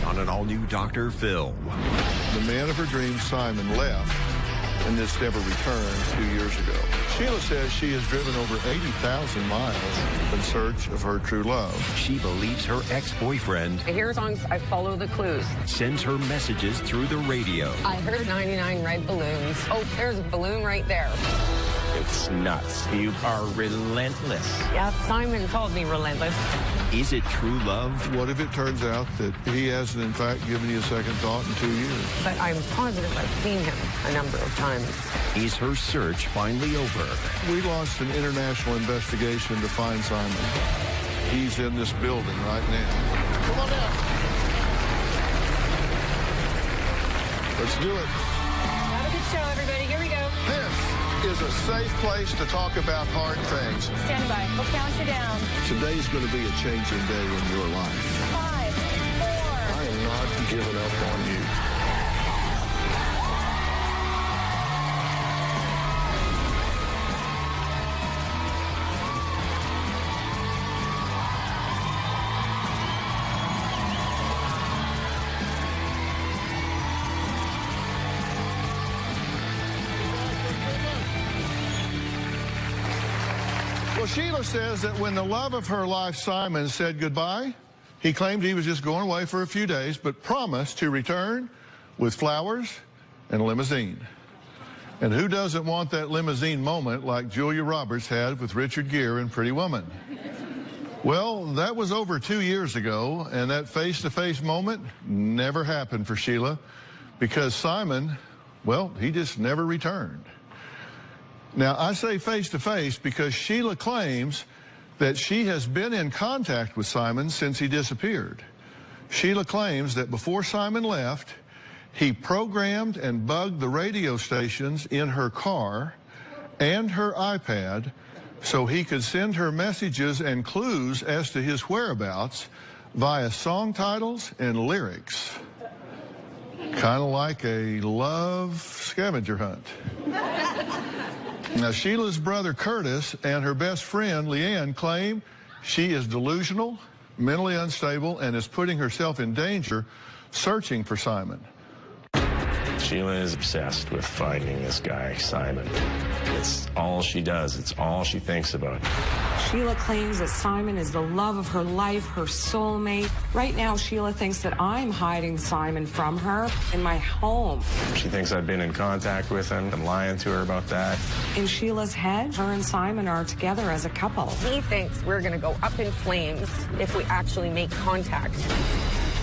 on an all-new Dr. Phil. The man of her dreams, Simon, left and this never returned 2 years ago. Sheila says she has driven over 80,000 miles in search of her true love. She believes her ex-boyfriend I hear songs, I follow the clues. sends her messages through the radio. I heard 99 red balloons. Oh, there's a balloon right there. It's nuts. You are relentless. Yeah, Simon called me relentless. Is it true love? What if it turns out that he hasn't, in fact, given you a second thought in 2 years? But I'm positive I've seen him a number of times. Is her search finally over? We launched an international investigation to find Simon. He's in this building right now. Come on down. Let's do it. Have a good show, everybody. Here we go. This is a safe place to talk about hard things. Stand by. We'll count you down. Today's going to be a changing day in your life. 5, 4. I am not giving up on you. Well, Sheila says that when the love of her life, Simon, said goodbye, he claimed he was just going away for a few days, but promised to return with flowers and a limousine. And who doesn't want that limousine moment like Julia Roberts had with Richard Gere in Pretty Woman? Well, that was over 2 years ago, and that face-to-face moment never happened for Sheila because Simon, well, he just never returned. Now, I say face-to-face because Sheila claims that she has been in contact with Simon since he disappeared. Sheila claims that before Simon left, he programmed and bugged the radio stations in her car and her iPad so he could send her messages and clues as to his whereabouts via song titles and lyrics. Kind of like a love scavenger hunt. Now, Sheila's brother Curtis and her best friend Leanne claim she is delusional, mentally unstable, and is putting herself in danger searching for Simon. Sheila is obsessed with finding this guy, Simon. It's all she does. It's all she thinks about. Sheila claims that Simon is the love of her life, her soulmate. Right now, Sheila thinks that I'm hiding Simon from her in my home. She thinks I've been in contact with him. I'm lying to her about that. In Sheila's head, her and Simon are together as a couple. He thinks we're going to go up in flames if we actually make contact.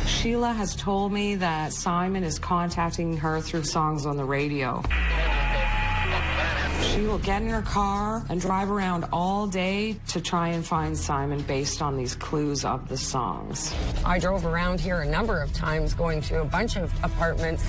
Sheila has told me that Simon is contacting her through songs on the radio. She will get in her car and drive around all day to try and find Simon based on these clues of the songs. I drove around here a number of times going to a bunch of apartments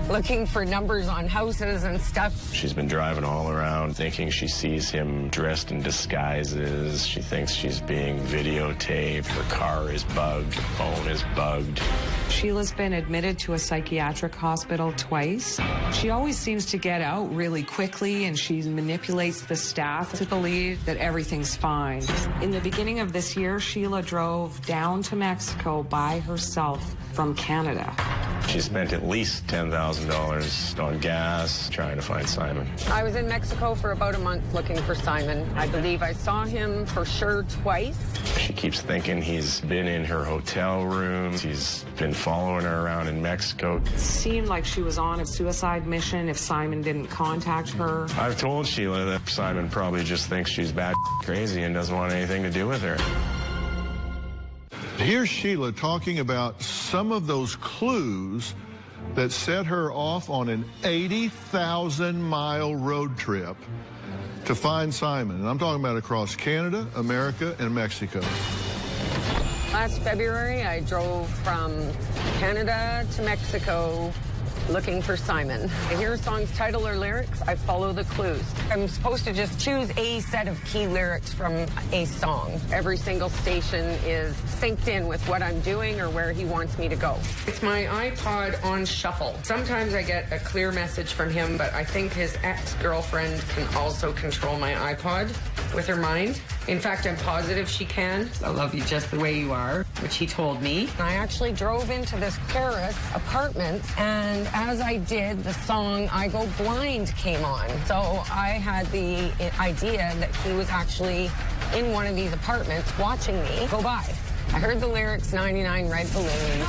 looking for numbers on houses and stuff. She's been driving all around thinking she sees him dressed in disguises. She thinks she's being videotaped. Her car is bugged. Her phone is bugged. Sheila's been admitted to a psychiatric hospital twice. She always seems to get out really quickly, and she manipulates the staff to believe that everything's fine. In the beginning of this year, Sheila drove down to Mexico by herself from Canada. She spent at least $10,000 on gas trying to find Simon. I was in Mexico for about a month looking for Simon. I believe I saw him for sure twice. She keeps thinking he's been in her hotel room. He's been following her around in Mexico. It seemed like she was on a suicide mission if Simon didn't contact her. I've told Sheila that Simon probably just thinks she's bat crazy and doesn't want anything to do with her. Here's Sheila talking about some of those clues that set her off on an 80,000-mile road trip to find Simon. And I'm talking about across Canada, America, and Mexico. Last February, I drove from Canada to Mexico looking for Simon. I hear a song's title or lyrics, I follow the clues. I'm supposed to just choose a set of key lyrics from a song. Every single station is synced in with what I'm doing or where he wants me to go. It's my iPod on shuffle. Sometimes I get a clear message from him, but I think his ex-girlfriend can also control my iPod. with her mind. In fact, I'm positive she can. I love you just the way you are, which he told me. I actually drove into this Paris apartment, and as I did, the song I Go Blind came on. So I had the idea that he was actually in one of these apartments watching me go by. I heard the lyrics, 99 red balloons.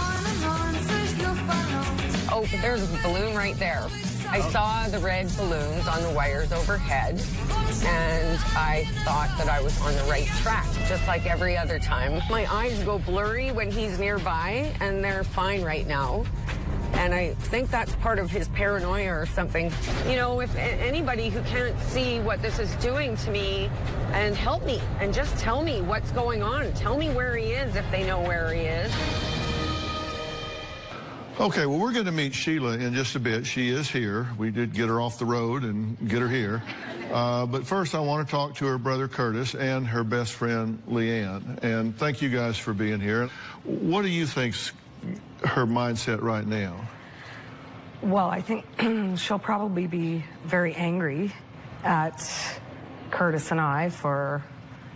Oh, there's a balloon right there. I saw the red balloons on the wires overhead, and I thought that I was on the right track, just like every other time. My eyes go blurry when he's nearby, and they're fine right now. And I think that's part of his paranoia or something. You know, if anybody who can't see what this is doing to me, and help me, and just tell me what's going on. Tell me where he is if they know where he is. Okay, well, we're going to meet Sheila in just a bit. She is here. We did get her off the road and get her here. But first, I want to talk to her brother Curtis and her best friend Leanne. And thank you guys for being here. What do you think's her mindset right now? Well, I think she'll probably be very angry at Curtis and I for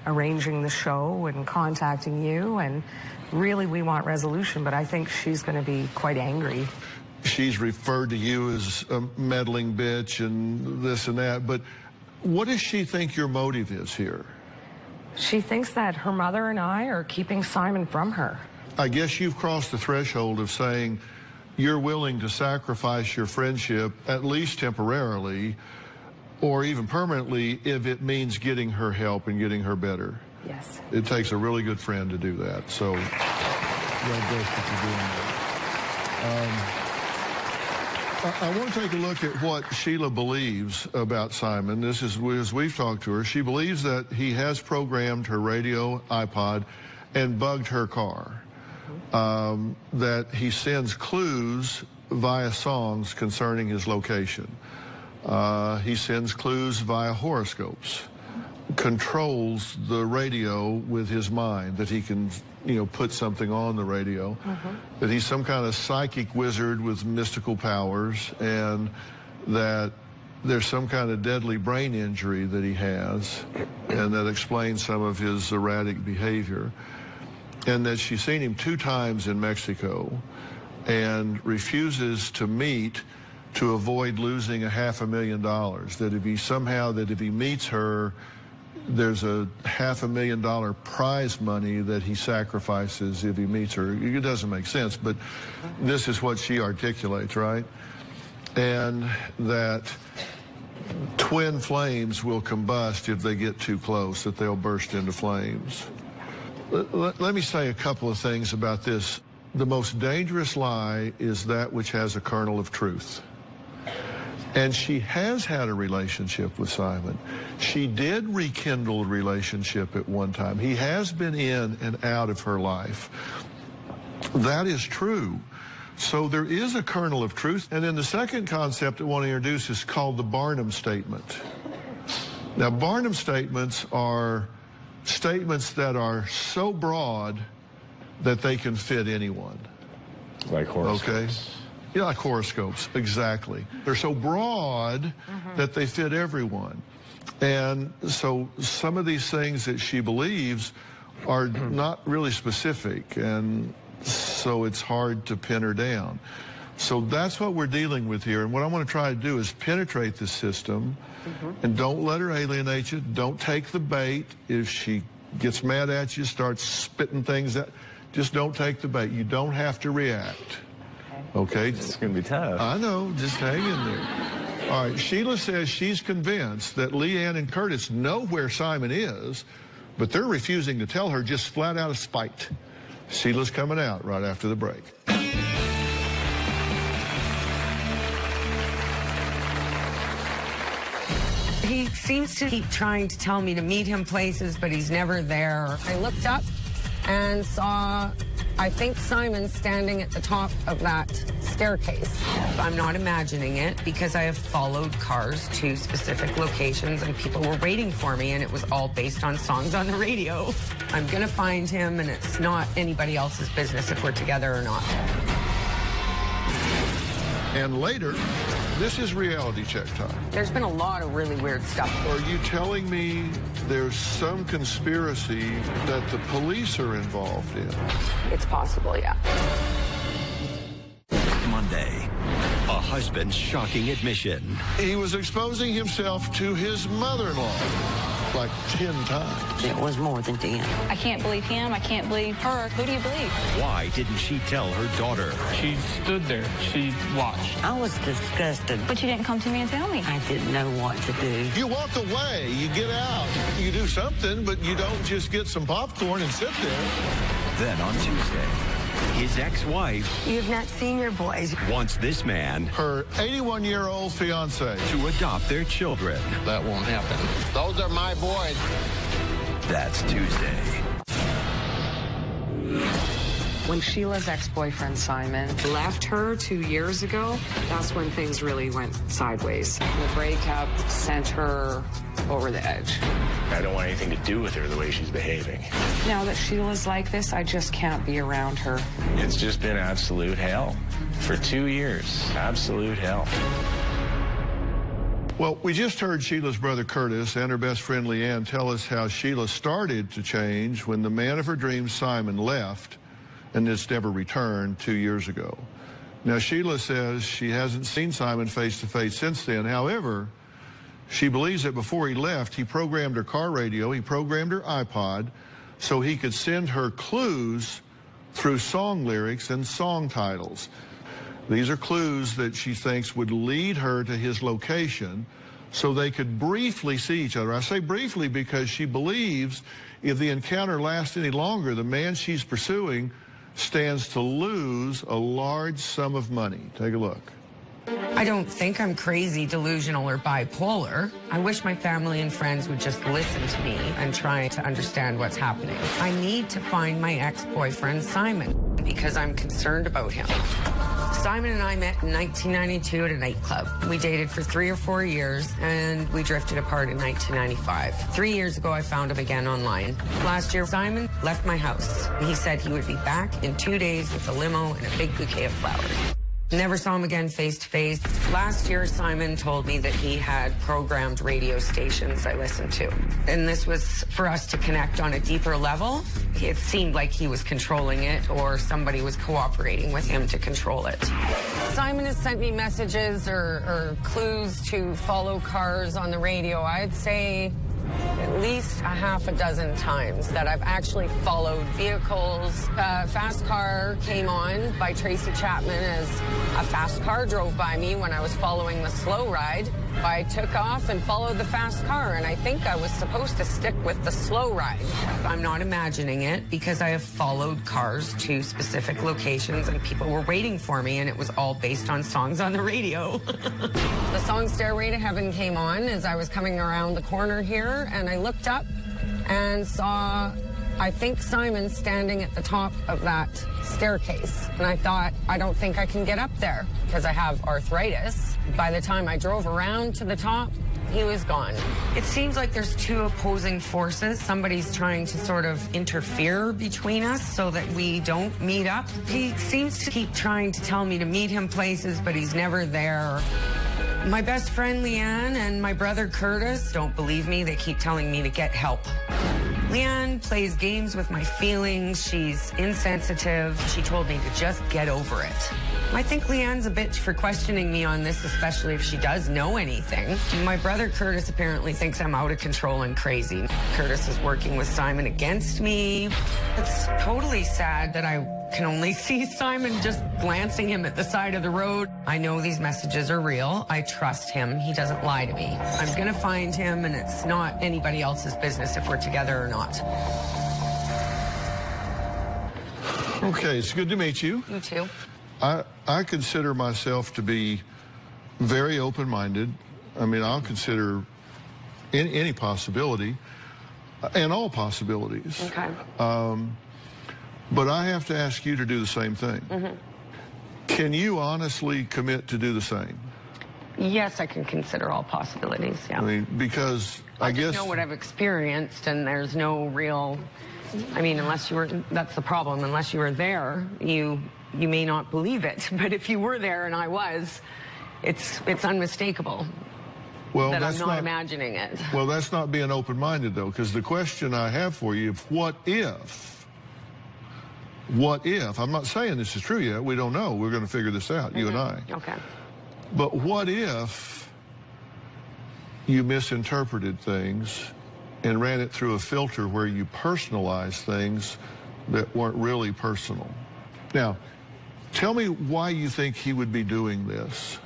arranging the show and contacting you, and really we want resolution, but I think she's going to be quite angry. She's referred to you as a meddling bitch and this and that, but what does she think your motive is here? She thinks that her mother and I are keeping Simon from her. I guess you've crossed the threshold of saying you're willing to sacrifice your friendship, at least temporarily, or even permanently, if it means getting her help and getting her better. Yes. It takes a really good friend to do that. So, well, Grace, that you're doing that. I want to take a look at what Sheila believes about Simon. This is, as we've talked to her, she believes that he has programmed her radio, iPod, and bugged her car. That he sends clues via songs concerning his location. He sends clues via horoscopes, controls the radio with his mind, that he can, you know, put something on the radio, that he's some kind of psychic wizard with mystical powers, and that there's some kind of deadly brain injury that he has, and that explains some of his erratic behavior. And that she's seen him 2 times in Mexico and refuses to meet to avoid losing $500,000. That if he meets her, there's a $500,000 prize money that he sacrifices if he meets her. It doesn't make sense, but this is what she articulates, right? And that twin flames will combust if they get too close, that they'll burst into flames. Let me say a couple of things about this. The most dangerous lie is that which has a kernel of truth. And she has had a relationship with Simon. She did rekindle a relationship at one time. He has been in and out of her life. That is true. So there is a kernel of truth. And then the second concept I want to introduce is called the Barnum Statement. Now, Barnum statements are statements that are so broad that they can fit anyone. Like horoscopes. Okay? Yeah, like horoscopes, exactly. They're so broad that they fit everyone. And so some of these things that she believes are not really specific, and so it's hard to pin her down. So that's what we're dealing with here. And what I want to try to do is penetrate the system, and don't let her alienate you. Don't take the bait. If she gets mad at you, starts spitting things out, just don't take the bait. You don't have to react. Okay? It's going to be tough. I know. Just hang in there. All right. Sheila says she's convinced that Leanne and Curtis know where Simon is, but they're refusing to tell her just flat out of spite. Sheila's coming out right after the break. He seems to keep trying to tell me to meet him places, but he's never there. I looked up and saw, I think, Simon standing at the top of that staircase. I'm not imagining it because I have followed cars to specific locations and people were waiting for me, and it was all based on songs on the radio. I'm gonna find him, and it's not anybody else's business if we're together or not. And later, this is reality check time. There's been a lot of really weird stuff. Are you telling me there's some conspiracy that the police are involved in? It's possible, yeah. Monday, a husband's shocking admission. He was exposing himself to his mother-in-law like 10 times. It was more than 10. I can't believe him. I can't believe her. Who do you believe? Why didn't she tell her daughter? She stood there. She watched. I was disgusted. But you didn't come to me and tell me. I didn't know what to do. You walk away, you get out, you do something, but you don't just get some popcorn and sit there. Then on Tuesday, his ex-wife You've not seen your boys. wants this man Her 81-year-old fiance. to adopt their children. That won't happen. Those are my boys. That's Tuesday. When Sheila's ex-boyfriend Simon left her 2 years ago, that's when things really went sideways. The breakup sent her over the edge. I don't want anything to do with her the way she's behaving. Now that Sheila's like this, I just can't be around her. It's just been absolute hell for 2 years. Absolute hell. Well, we just heard Sheila's brother Curtis and her best friend Leanne tell us how Sheila started to change when the man of her dreams, Simon, left and has never returned 2 years ago. Now, Sheila says she hasn't seen Simon face to face since then. However, she believes that before he left, he programmed her car radio, he programmed her iPod, so he could send her clues through song lyrics and song titles. These are clues that she thinks would lead her to his location so they could briefly see each other. I say briefly because she believes if the encounter lasts any longer, the man she's pursuing stands to lose a large sum of money. Take a look. I don't think I'm crazy, delusional, or bipolar. I wish my family and friends would just listen to me and try to understand what's happening. I need to find my ex-boyfriend, Simon, because I'm concerned about him. Simon and I met in 1992 at a nightclub. We dated for 3 or 4 years, and we drifted apart in 1995. 3 years ago, I found him again online. Last year, Simon left my house. He said he would be back in 2 days with a limo and a big bouquet of flowers. Never saw him again face to face. Last year, Simon told me that he had programmed radio stations I listened to. And this was for us to connect on a deeper level. It seemed like he was controlling it or somebody was cooperating with him to control it. Simon has sent me messages or clues to follow cars on the radio. I'd say at least a half a dozen times that I've actually followed vehicles. A fast car came on by Tracy Chapman as a fast car drove by me when I was following the slow ride. I took off and followed the fast car, and I think I was supposed to stick with the slow ride. I'm not imagining it because I have followed cars to specific locations and people were waiting for me, and it was all based on songs on the radio. The song Stairway to Heaven came on as I was coming around the corner here, and I looked up and saw, I think, Simon standing at the top of that staircase. And I thought, I don't think I can get up there because I have arthritis. By the time I drove around to the top, he was gone. It seems like there's two opposing forces. Somebody's trying to sort of interfere between us so that we don't meet up. He seems to keep trying to tell me to meet him places, but he's never there. My best friend Leanne and my brother Curtis don't believe me. They keep telling me to get help. Leanne plays games with my feelings. She's insensitive. She told me to just get over it. I think Leanne's a bitch for questioning me on this, especially if she does know anything. My brother Curtis apparently thinks I'm out of control and crazy. Curtis is working with Simon against me. It's totally sad that I can only see Simon just glancing him at the side of the road. I know these messages are real. I trust him. He doesn't lie to me. I'm gonna find him, and it's not anybody else's business if we're together or not. Okay, it's good to meet you. You too. I consider myself to be very open-minded. I mean, I'll consider any possibility and all possibilities. Okay. But I have to ask you to do the same thing. Mm-hmm. Can you honestly commit to do the same? Yes, I can consider all possibilities, yeah. I mean, because I guess... I know what I've experienced, and there's no real... I mean, unless you were... That's the problem. Unless you were there, you you may not believe it, but if you were there and I was, it's unmistakable. Well, that that's I'm not imagining it. Well, that's not being open-minded, though, because the question I have for you, what if, I'm not saying this is true yet, we don't know, we're going to figure this out, you and I. Okay. But what if you misinterpreted things and ran it through a filter where you personalized things that weren't really personal? Now, tell me why you think he would be doing this.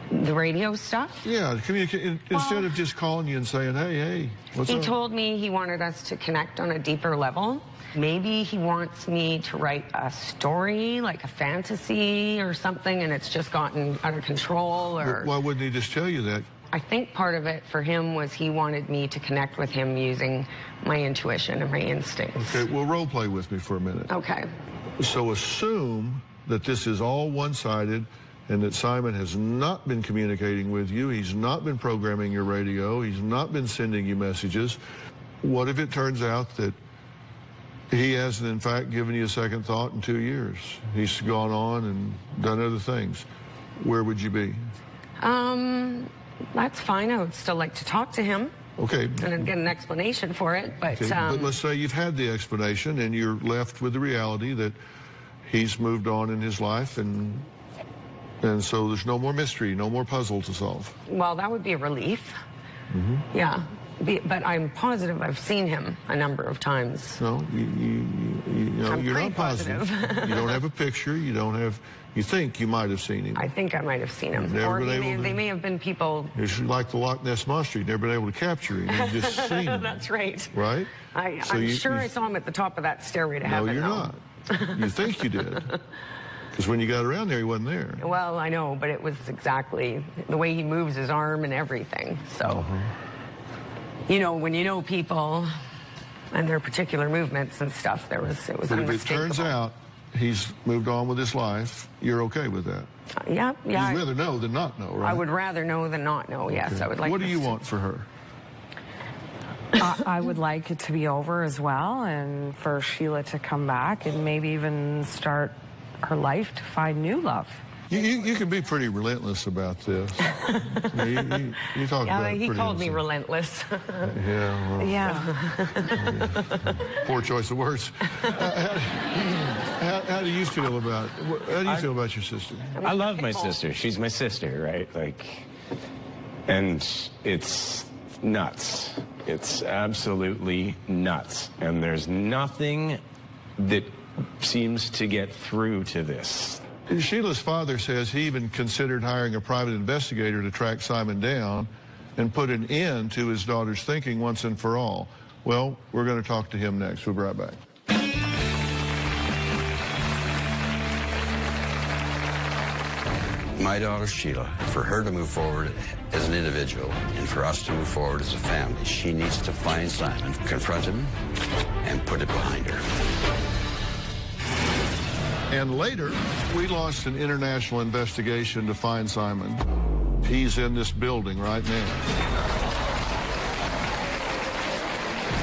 The radio stuff? Yeah, communicate instead of just calling you and saying, hey, what's up? He told me he wanted us to connect on a deeper level. Maybe he wants me to write a story, like a fantasy or something, and it's just gotten out of control. Or Why wouldn't he just tell you that? I think part of it for him was he wanted me to connect with him using my intuition and my instincts. Okay, well, role play with me for a minute. Okay. So assume that this is all one-sided and that Simon has not been communicating with you, he's not been programming your radio, he's not been sending you messages. What if it turns out that he hasn't, in fact, given you a second thought in 2 years? He's gone on and done other things. Where would you be? That's fine. I would still like to talk to him. Okay. And then get an explanation for it, but... Okay, but let's say you've had the explanation and you're left with the reality that he's moved on in his life, and so there's no more mystery, no more puzzle to solve. Well, that would be a relief. Mm-hmm. Yeah. But I'm positive I've seen him a number of times. No, you're not positive. You don't have a picture. You don't have. You think you might have seen him. I think I might have seen him. Never Or been able to, they may have been people. It's like the Loch Ness Monster. You've never been able to capture him. You've just seen him. That's right. Right? I'm So sure I saw him at the top of that stairway to No, heaven. you're though. not. You think you did. Because when you got around there, he wasn't there. Well, I know, but it was exactly the way he moves his arm and everything. So, you know, when you know people and their particular movements and stuff, it was But if it unmistakable. turns out he's moved on with his life, you're okay with that? Yeah. You'd rather know than not know, right? I would rather know than not know, yes. Okay. I would like What do this you to- want for her? I would like it to be over as well, and for Sheila to come back and maybe even start her life to find new love. You can be pretty relentless about this. you talk about it he pretty called me innocent. relentless. Yeah, well, Yeah. poor choice of words. How do you feel about your sister? I love my sister. She's my sister, right? Like, and it's nuts. It's absolutely nuts. And there's nothing that seems to get through to this. Sheila's father says he even considered hiring a private investigator to track Simon down and put an end to his daughter's thinking once and for all. Well, we're going to talk to him next. We'll be right back. My daughter Sheila, for her to move forward as an individual and for us to move forward as a family, she needs to find Simon, confront him, and put it behind her. And later, we launched an international investigation to find Simon. He's in this building right now.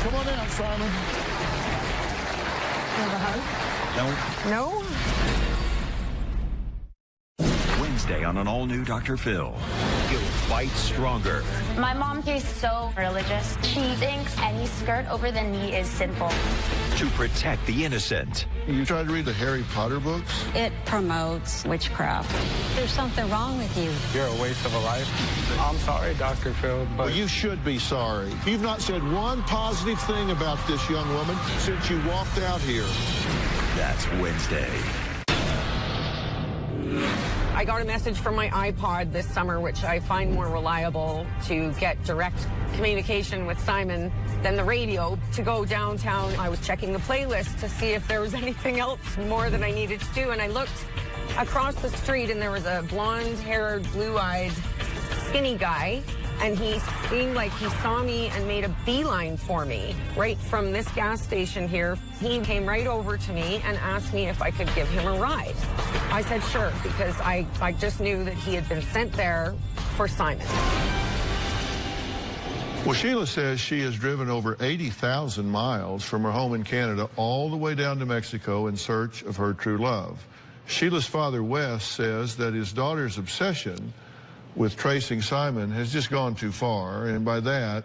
Come on out, Simon. Have a hug? No? Wednesday on an all-new Dr. Phil. He'll fight stronger. My mom is so religious. She thinks any skirt over the knee is sinful. To protect the innocent. You tried to read the Harry Potter books? It promotes witchcraft. There's something wrong with you. You're a waste of a life. I'm sorry, Dr. Phil, but... Well, you should be sorry. You've not said one positive thing about this young woman since you walked out here. That's Wednesday. I got a message from my iPod this summer, which I find more reliable to get direct communication with Simon than the radio. To go downtown, I was checking the playlist to see if there was anything else more that I needed to do, and I looked across the street and there was a blonde-haired, blue-eyed, skinny guy, and he seemed like he saw me and made a beeline for me right from this gas station here. He came right over to me and asked me if I could give him a ride. I said sure, because I just knew that he had been sent there for Simon. Well, Sheila says she has driven over 80,000 miles from her home in Canada all the way down to Mexico in search of her true love. Sheila's father, Wes, says that his daughter's obsession with tracing Simon has just gone too far, and by that,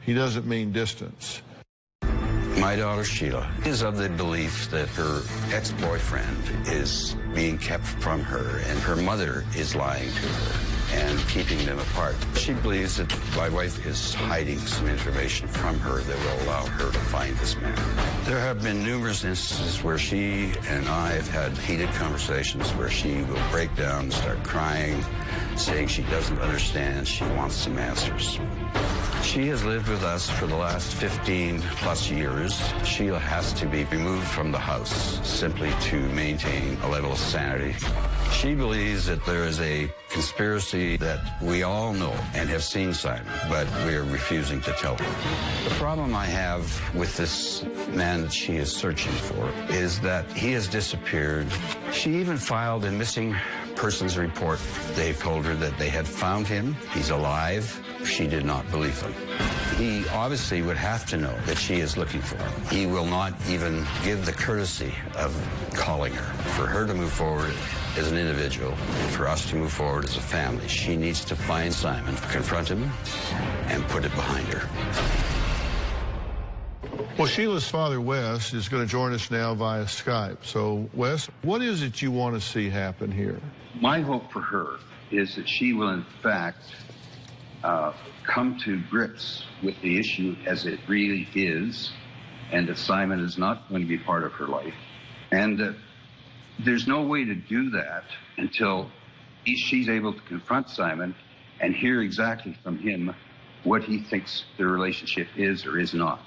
he doesn't mean distance. My daughter, Sheila, is of the belief that her ex-boyfriend is being kept from her, and her mother is lying to her and keeping them apart. She believes that my wife is hiding some information from her that will allow her to find this man. There have been numerous instances where she and I have had heated conversations where she will break down and start crying, saying she doesn't understand, she wants some answers. She has lived with us for the last 15+ years. Sheila has to be removed from the house simply to maintain a level of sanity. She believes that there is a conspiracy that we all know and have seen Simon, but we are refusing to tell her. The problem I have with this man that she is searching for is that he has disappeared. She even filed a missing persons report. They told her that they had found him. He's alive. She did not believe them. He obviously would have to know that she is looking for him. He will not even give the courtesy of calling her. For her to move forward as an individual, and for us to move forward as a family, she needs to find Simon, confront him, and put it behind her. Well, Sheila's father, Wes, is going to join us now via Skype. So, Wes, what is it you want to see happen here? My hope for her is that she will, in fact, come to grips with the issue as it really is, and that Simon is not going to be part of her life, and that there's no way to do that until she's able to confront Simon and hear exactly from him what he thinks the relationship is or is not.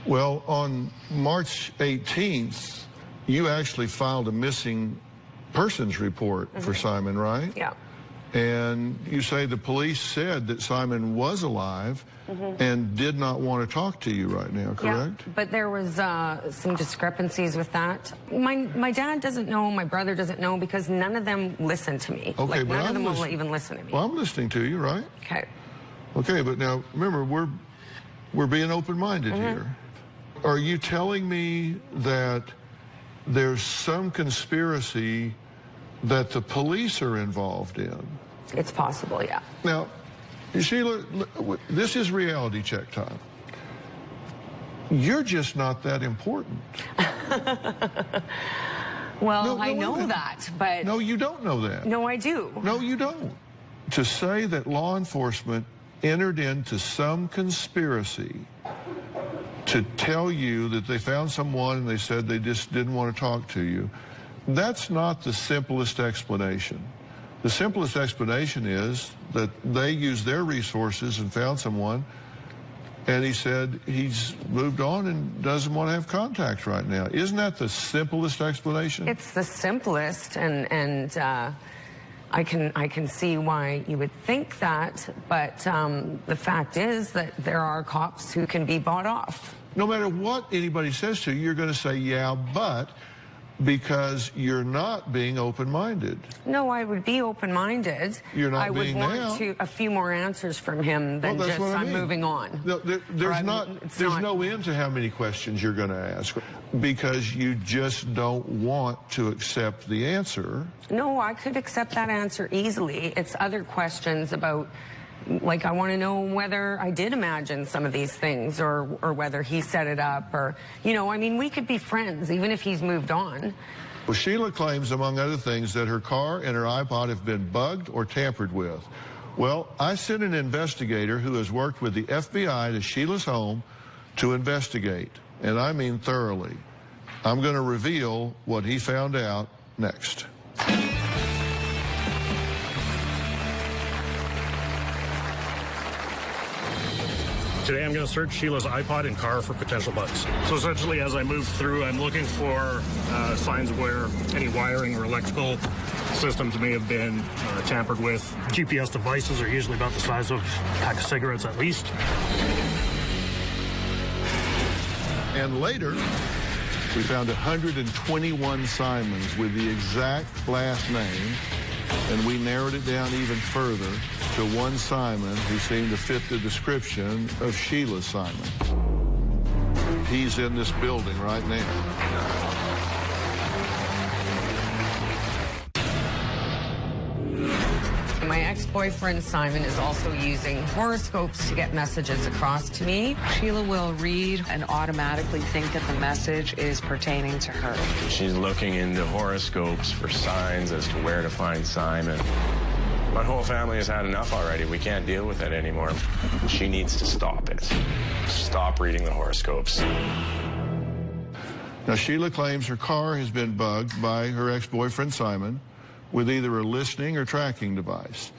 Well, on March 18th, you actually filed a missing persons report for Simon, right? Yeah. And you say the police said that Simon was alive and did not want to talk to you right now, correct? Yeah, but there was some discrepancies with that. My dad doesn't know, my brother doesn't know, because none of them listen to me. Okay, like, but none of them will even listen to me. Well, I'm listening to you, right? Okay. Okay, but now, remember, we're being open-minded here. Are you telling me that there's some conspiracy that the police are involved in? It's possible, yeah. Now, Sheila, this is reality check time. You're just not that important. Well, I know that, but... No, you don't know that. No, I do. No, you don't. To say that law enforcement entered into some conspiracy to tell you that they found someone and they said they just didn't want to talk to you, that's not the simplest explanation. The simplest explanation is that they used their resources and found someone, and he said he's moved on and doesn't want to have contact right now. Isn't that the simplest explanation? It's the simplest, and I can see why you would think that, but the fact is that there are cops who can be bought off. No matter what anybody says to you, you're going to say, yeah, but, because you're not being open-minded. No, I would be open-minded. You're not I would being want now. A few more answers from him than just I'm moving on. No, there's no end to how many questions you're going to ask, because you just don't want to accept the answer. No, I could accept that answer easily. It's other questions about, like, I want to know whether I did imagine some of these things, or whether he set it up, or, you know, I mean, we could be friends even if he's moved on. Well, Sheila claims, among other things, that her car and her iPod have been bugged or tampered with. Well, I sent an investigator who has worked with the FBI to Sheila's home to investigate, and I mean thoroughly. I'm going to reveal what he found out next. Today I'm going to search Sheila's iPod and car for potential bugs. So essentially, as I move through, I'm looking for signs of where any wiring or electrical systems may have been tampered with. GPS devices are usually about the size of a pack of cigarettes at least. And later, we found 121 Simons with the exact last name, and we narrowed it down even further to one Simon who seemed to fit the description of Sheila Simon. He's in this building right now. ex-boyfriend Simon is also using horoscopes to get messages across to me. Sheila will read and automatically think that the message is pertaining to her. She's looking into horoscopes for signs as to where to find Simon. My whole family has had enough already. We can't deal with it anymore. She needs to stop it. Stop reading the horoscopes. Now, Sheila claims her car has been bugged by her ex-boyfriend Simon with either a listening or tracking device.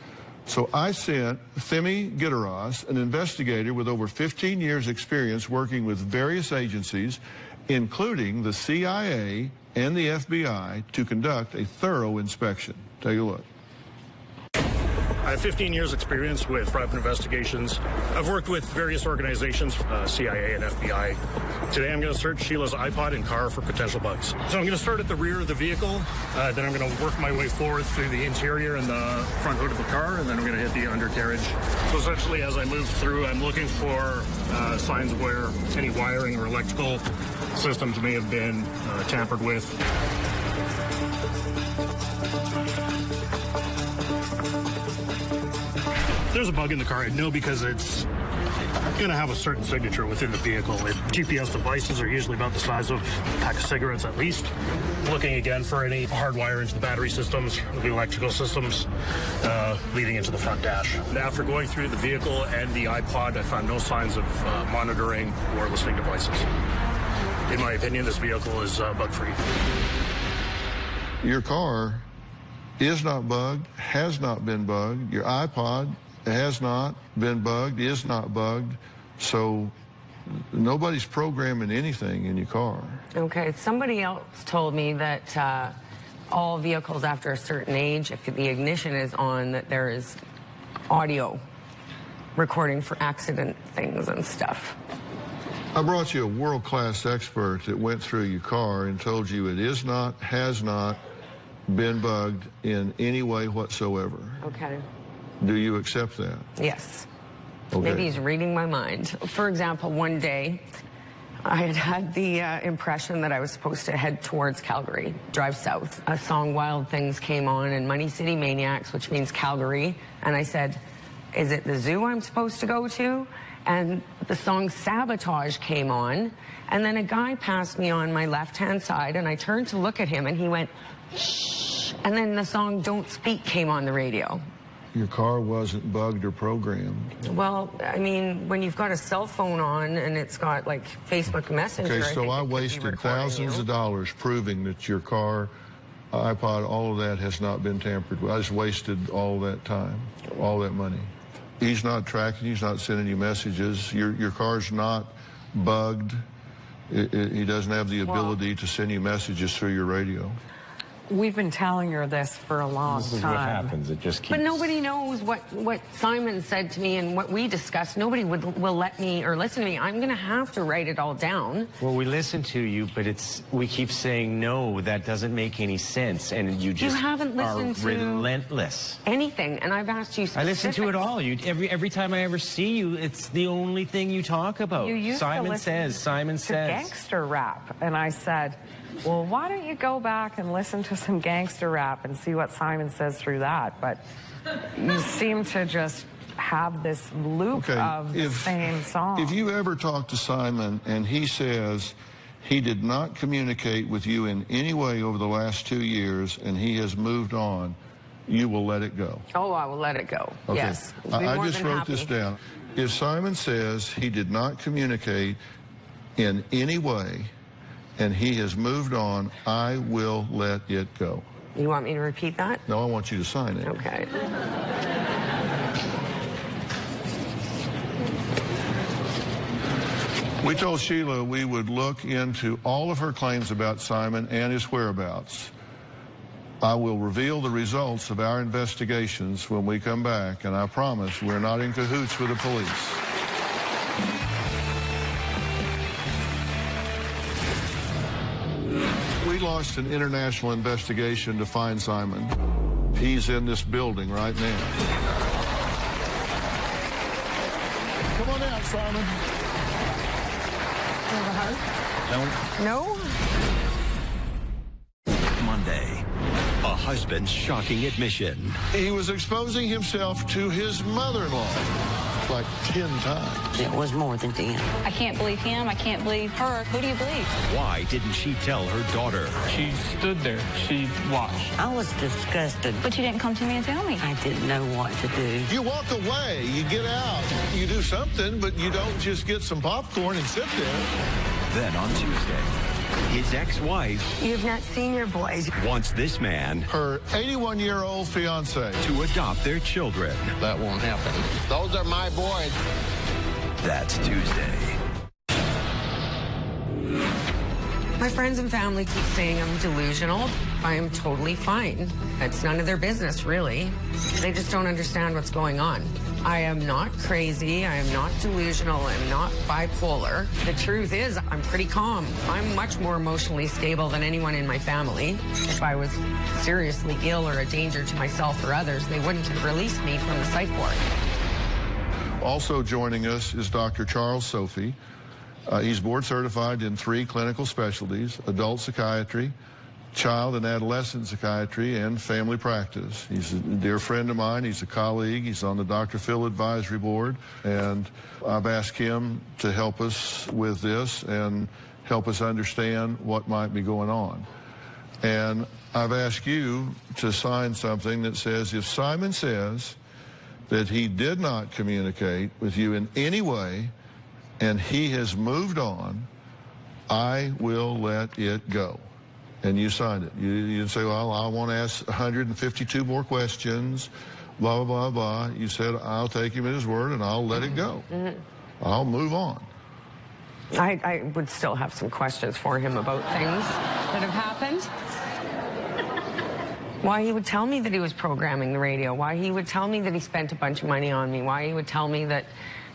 So I sent Thimi Gideros, an investigator with over 15 years experience working with various agencies, including the CIA and the FBI, to conduct a thorough inspection. Take a look. I have 15 years experience with private investigations. I've worked with various organizations, CIA and FBI. Today I'm going to search Sheila's iPod and car for potential bugs. So I'm going to start at the rear of the vehicle, then I'm going to work my way forward through the interior and the front hood of the car, and then I'm going to hit the undercarriage. So essentially as I move through, I'm looking for signs of where any wiring or electrical systems may have been tampered with. If there's a bug in the car, I know because it's going to have a certain signature within the vehicle. GPS devices are usually about the size of a pack of cigarettes at least. Looking again for any hardwire into the battery systems, the electrical systems leading into the front dash. After going through the vehicle and the iPod, I found no signs of monitoring or listening devices. In my opinion, this vehicle is bug-free. Your car is not bugged, has not been bugged. Your iPod has not been bugged, is not bugged. So nobody's programming anything in your car. Okay, somebody else told me that all vehicles after a certain age, if the ignition is on, that there is audio recording for accident things and stuff. I brought you a world-class expert that went through your car and told you it is not, has not been bugged in any way whatsoever. Okay. Do you accept that? Yes. Okay. Maybe he's reading my mind. For example, one day, I had the impression that I was supposed to head towards Calgary, drive south. A song, Wild Things, came on, and Money City Maniacs, which means Calgary. And I said, is it the zoo I'm supposed to go to? And the song Sabotage came on. And then a guy passed me on my left-hand side, and I turned to look at him, and he went, shh. And then the song Don't Speak came on the radio. Your car wasn't bugged or programmed. Well, I mean, when you've got a cell phone on and it's got like Facebook Messenger. Okay, so I wasted thousands of dollars proving that your car, iPod, all of that has not been tampered with. I just wasted all that time, all that money. He's not tracking, he's not sending you messages. Your car's not bugged. He doesn't have the ability to send you messages through your radio. We've been telling her this for a long time. This is what happens. It just keeps... But nobody knows what Simon said to me and what we discussed. Nobody will let me or listen to me. I'm going to have to write it all down. Well, we listen to you, but we keep saying, no, that doesn't make any sense. And you just haven't listened are relentless. Anything, and I've asked you specific. I listen to it all. Every time I ever see you, it's the only thing you talk about. You used Simon to says, Simon says. Gangster rap. And I said, well, why don't you go back and listen to some gangster rap and see what Simon says through that? But you seem to just have this loop of the same song. If you ever talk to Simon and he says he did not communicate with you in any way over the last 2 years and he has moved on, you will let it go. Oh, I will let it go. Okay. Yes. I just wrote this down. If Simon says he did not communicate in any way and he has moved on, I will let it go. You want me to repeat that? No, I want you to sign it. Okay. We told Sheila we would look into all of her claims about Simon and his whereabouts. I will reveal the results of our investigations when we come back, and I promise we're not in cahoots with the police. We launched an international investigation to find Simon. He's in this building right now. Come on out, Simon. No. No? Monday, a husband's shocking admission. He was exposing himself to his mother-in-law like 10 times. It was more than 10. I can't believe him. I can't believe her. Who do you believe? Why didn't she tell her daughter? She stood there. She watched. I was disgusted. But you didn't come to me and tell me. I didn't know what to do. You walk away, you get out, you do something, but you don't just get some popcorn and sit there. Then on Tuesday, his ex-wife You've not seen your boys. wants this man, Her 81-year-old fiance, to adopt their children. That won't happen. Those are my boys. That's Tuesday. My friends and family keep saying I'm delusional. I'm totally fine. It's none of their business, really. They just don't understand what's going on. I am not crazy. I am not delusional. I'm not bipolar. The truth is, I'm pretty calm. I'm much more emotionally stable than anyone in my family. If I was seriously ill or a danger to myself or others, they wouldn't have released me from the psych ward. Also joining us is Dr. Charles Sophie. He's board certified in 3 clinical specialties: adult psychiatry, child and adolescent psychiatry, and family practice. He's a dear friend of mine. He's a colleague. He's on the Dr. Phil Advisory Board, and I've asked him to help us with this and help us understand what might be going on. And I've asked you to sign something that says, if Simon says that he did not communicate with you in any way and he has moved on, I will let it go. And you signed it. You say, well, I want to ask 152 more questions, blah, blah, blah, blah. You said, I'll take him at his word and I'll let it go. I'll move on. I would still have some questions for him about things that have happened. Why he would tell me that he was programming the radio, why he would tell me that he spent a bunch of money on me, why he would tell me that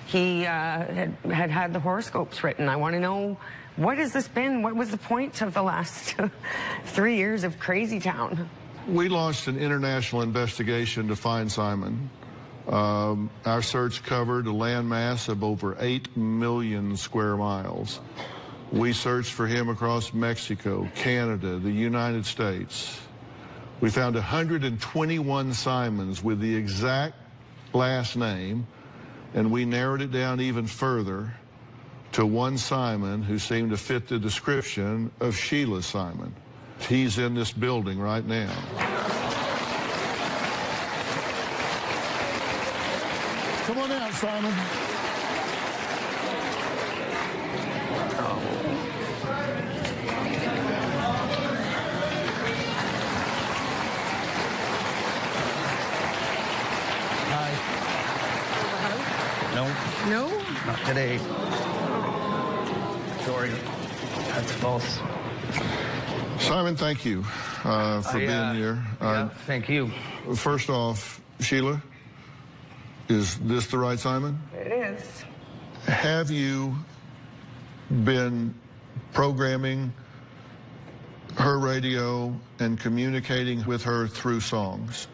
he had the horoscopes written. I want to know, what has this been? What was the point of the last 3 years of Crazy Town? We launched an international investigation to find Simon. Our search covered a landmass of over 8 million square miles. We searched for him across Mexico, Canada, the United States. We found 121 Simons with the exact last name, and we narrowed it down even further to one Simon who seemed to fit the description of Sheila Simon. He's in this building right now. Come on out, Simon. No, not today. Sorry, that's false. Simon, thank you for being here. Thank you. First off, Sheila, is this the right Simon? It is. Have you been programming her radio and communicating with her through songs?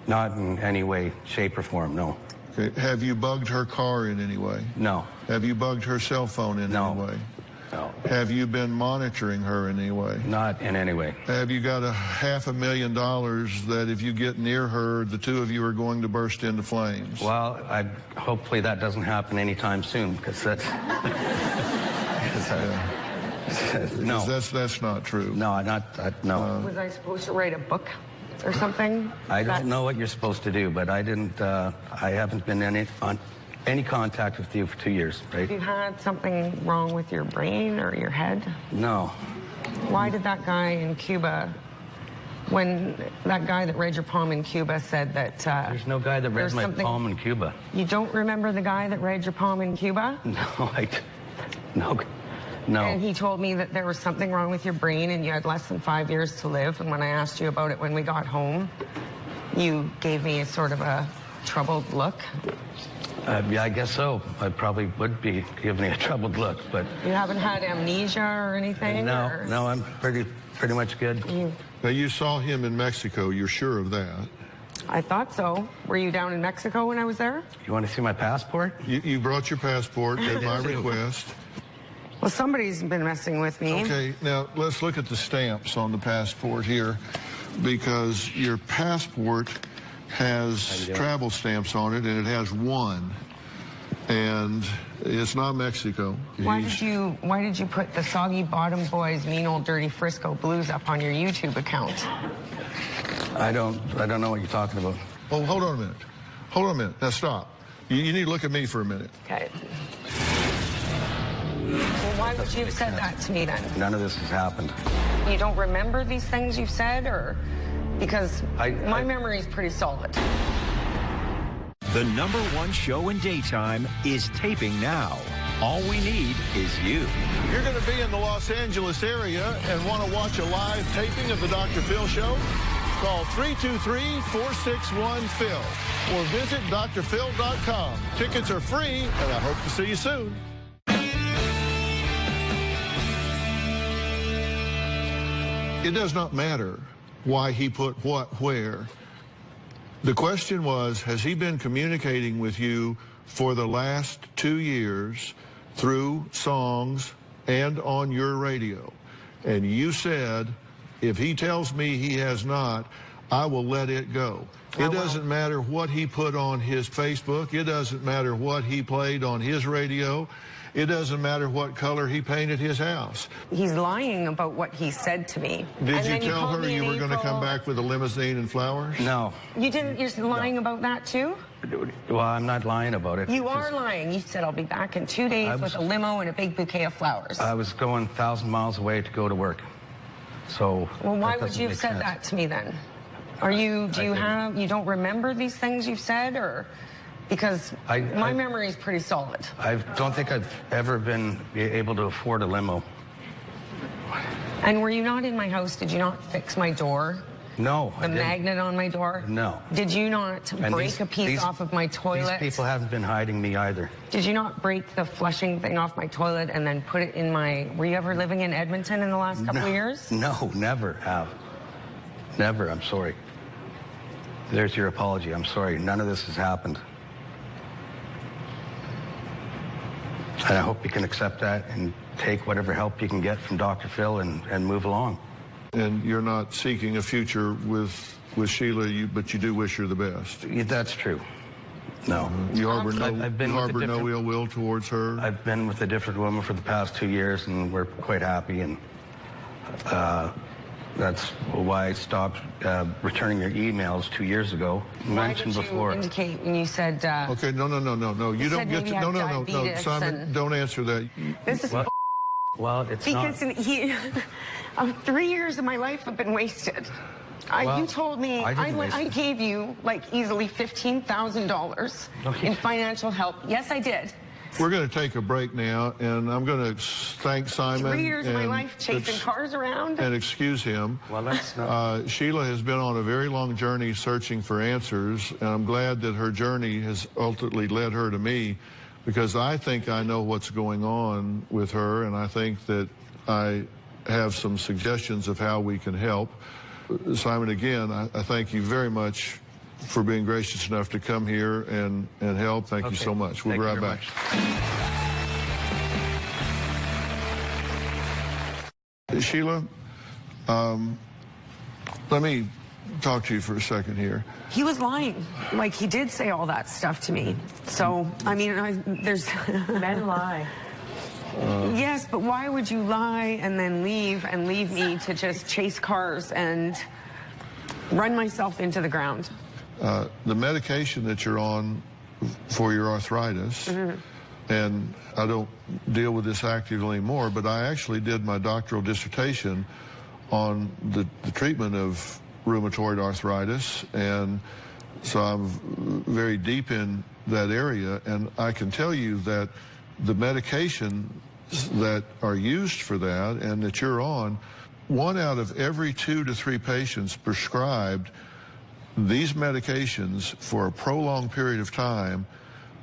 Not in any way, shape, or form, no. Okay. Have you bugged her car in any way? No. Have you bugged her cell phone in any way? No. Have you been monitoring her in any way? Not in any way. Have you got $500,000 that if you get near her, the two of you are going to burst into flames? Well, hopefully that doesn't happen anytime soon, because that's... No. That's not true. No, no. Was I supposed to write a book or something? I don't know what you're supposed to do, but I haven't been in any contact with you for 2 years, right? Have you had something wrong with your brain or your head? No. Why did that guy in Cuba, when that guy that read your palm in Cuba said that... There's no guy that read my palm in Cuba. You don't remember the guy that read your palm in Cuba? No, no. And he told me that there was something wrong with your brain and you had less than 5 years to live. And when I asked you about it when we got home, you gave me a sort of a troubled look. Yeah, I guess so. I probably would be giving me a troubled look, but... You haven't had amnesia or anything? No, I'm pretty much good. Now, you saw him in Mexico. You're sure of that? I thought so. Were you down in Mexico when I was there? You want to see my passport? You brought your passport at my request. Well, somebody's been messing with me. Okay, now let's look at the stamps on the passport here. because your passport has travel stamps on it, and it has 1. And it's not Mexico. Why did you put the Soggy Bottom Boys Mean Old Dirty Frisco Blues up on your YouTube account? I don't know what you're talking about. Oh, hold on a minute. Hold on a minute. Now stop. You need to look at me for a minute. Okay. Well, why would you have said that to me then? None of this has happened. You don't remember these things you've said, or because my memory is pretty solid. The #1 show in daytime is taping now. All we need is you. You're going to be in the Los Angeles area and want to watch a live taping of the Dr. Phil Show? Call 323-461-PHIL or visit drphil.com. Tickets are free, and I hope to see you soon. It does not matter why he put what where. The question was, has he been communicating with you for the last 2 years through songs and on your radio? And you said, if he tells me he has not, I will let it go. It doesn't matter what he put on his Facebook. It doesn't matter what he played on his radio. It doesn't matter what color he painted his house. He's lying about what he said to me. Did you tell her you were going to come back with a limousine and flowers? No. You didn't? You're lying about that too? Well, I'm not lying about it. You are lying. You said, I'll be back in 2 days with a limo and a big bouquet of flowers. I was going 1,000 miles away to go to work. So. Well, why would you have said that to me then? You don't remember these things you've said, or? Because my memory is pretty solid. I don't think I've ever been able to afford a limo. And were you not in my house? Did you not fix my door? No. The magnet on my door? No. Did you not break a piece off of my toilet? These people haven't been hiding me either. Did you not break the flushing thing off my toilet and then put it in my... Were you ever living in Edmonton in the last couple of years? No, never have. Never, I'm sorry. There's your apology. I'm sorry. None of this has happened. And I hope you can accept that and take whatever help you can get from Dr. Phil and move along. And you're not seeking a future with Sheila, but you do wish her the best. That's true. No. You harbor no ill will towards her? I've been with a different woman for the past 2 years, and we're quite happy. And that's why I stopped returning your emails 2 years ago. Mentioned before. Why did you indicate when you said... Okay, no. You don't get to... No, Simon, don't answer that. This is... Well, it's because not... 3 years of my life have been wasted. You told me I gave you like easily $15,000 in financial help. Yes, I did. We're going to take a break now, and I'm going to thank Simon. 3 years of my life chasing cars around. And excuse him. Well, that's not... Sheila has been on a very long journey searching for answers, and I'm glad that her journey has ultimately led her to me, because I think I know what's going on with her, and I think that I have some suggestions of how we can help. Simon, again, I thank you very much for being gracious enough to come here and help. Thank you so much. We'll be right back. Sheila, let me talk to you for a second here. He was lying. Like, he did say all that stuff to me. So, I mean, there's... Men lie. Yes, but why would you lie and then leave me to just chase cars and run myself into the ground? The medication that you're on for your arthritis, and I don't deal with this actively anymore, but I actually did my doctoral dissertation on the treatment of rheumatoid arthritis, and so I'm very deep in that area, and I can tell you that the medications that are used for that and that you're on, 1 out of every 2 to 3 patients prescribed these medications for a prolonged period of time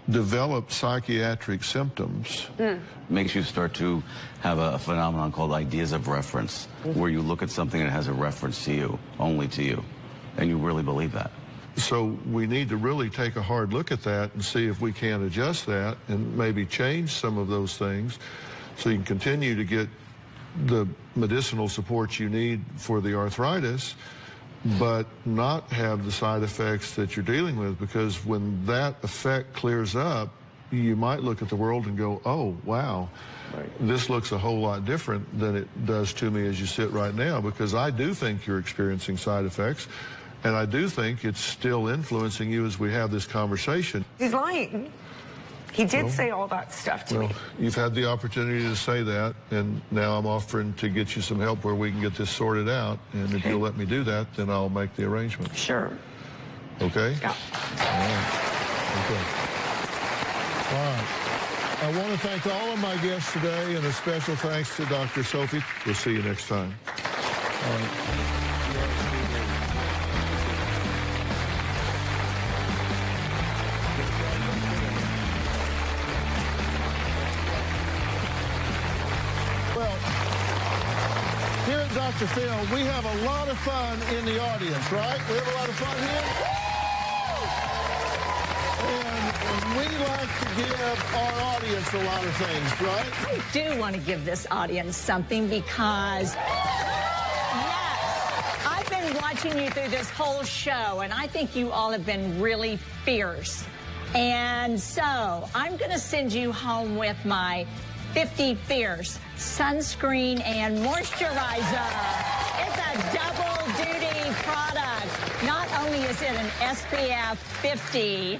develop psychiatric symptoms. Makes you start to have a phenomenon called ideas of reference, where you look at something that has a reference to you, only to you, and you really believe that. So we need to really take a hard look at that and see if we can adjust that and maybe change some of those things so you can continue to get the medicinal support you need for the arthritis, but not have the side effects that you're dealing with, because when that effect clears up, you might look at the world and go, oh, wow, this looks a whole lot different than it does to me as you sit right now, because I do think you're experiencing side effects, and I do think it's still influencing you as we have this conversation. He's lying. He did say all that stuff to me. You've had the opportunity to say that, and now I'm offering to get you some help where we can get this sorted out, and if you'll let me do that, then I'll make the arrangement. Sure. Okay? Yeah. All right. Okay. All right. I want to thank all of my guests today, and a special thanks to Dr. Sophie. We'll see you next time. All right. Here at Dr. Phil, we have a lot of fun in the audience, right? We have a lot of fun here. And we like to give our audience a lot of things, right? I do want to give this audience something because, yes, I've been watching you through this whole show, and I think you all have been really fierce. And so I'm going to send you home with my 50 Fierce sunscreen and moisturizer. It's a double-duty product. Not only is it an SPF 50,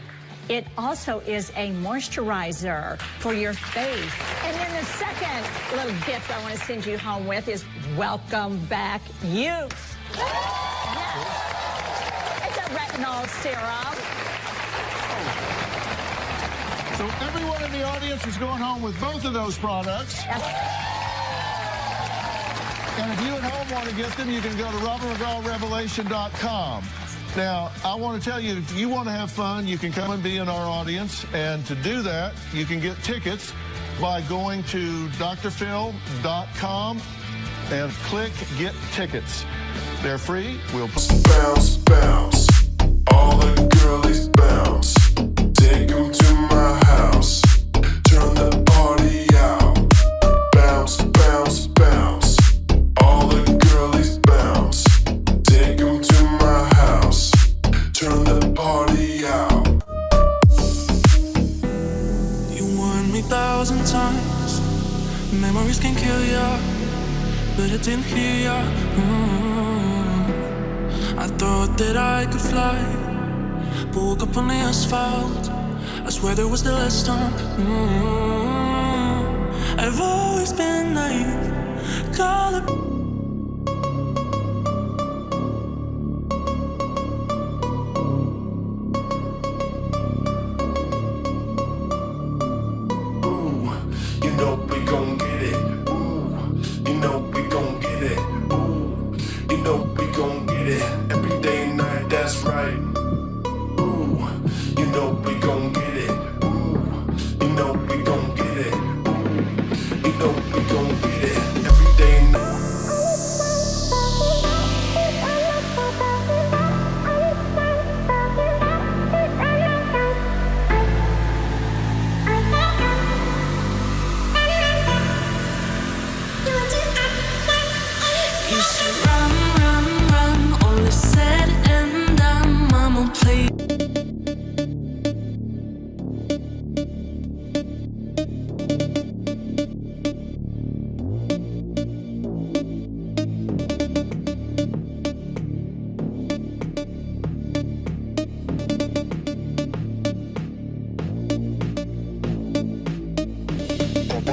it also is a moisturizer for your face. And then the second little gift I want to send you home with is Welcome Back Youth. Yes. It's a retinol serum. So everyone in the audience is going home with both of those products. Yes. And if you at home want to get them, you can go to RobertMcGrawRevelation.com. Now, I want to tell you, if you want to have fun, you can come and be in our audience. And to do that, you can get tickets by going to drphil.com and click Get Tickets. They're free. We'll bounce, bounce. All the girlies bounce. Take them to my house. Turn the party out. Bounce, bounce, bounce. All the girlies bounce. Take them to my house. Turn the party out. You warned me 1,000 times. Memories can kill ya, but I didn't hear ya. I thought that I could fly, but woke up on the asphalt. I swear there was the last time. I've always been naive. Call it. Ooh, you know we gon' get it. Ooh, you know we gon' get it. Ooh, you know we gon' get it. Every day and night, that's right. Ooh, you know we gon' get it. Ooh, you know we gon' get it. Ooh, you know we gon' get it. Every day and night. You should run, run, run. All is said and done. Mama, play.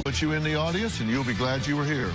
Put you in the audience, and you'll be glad you were here.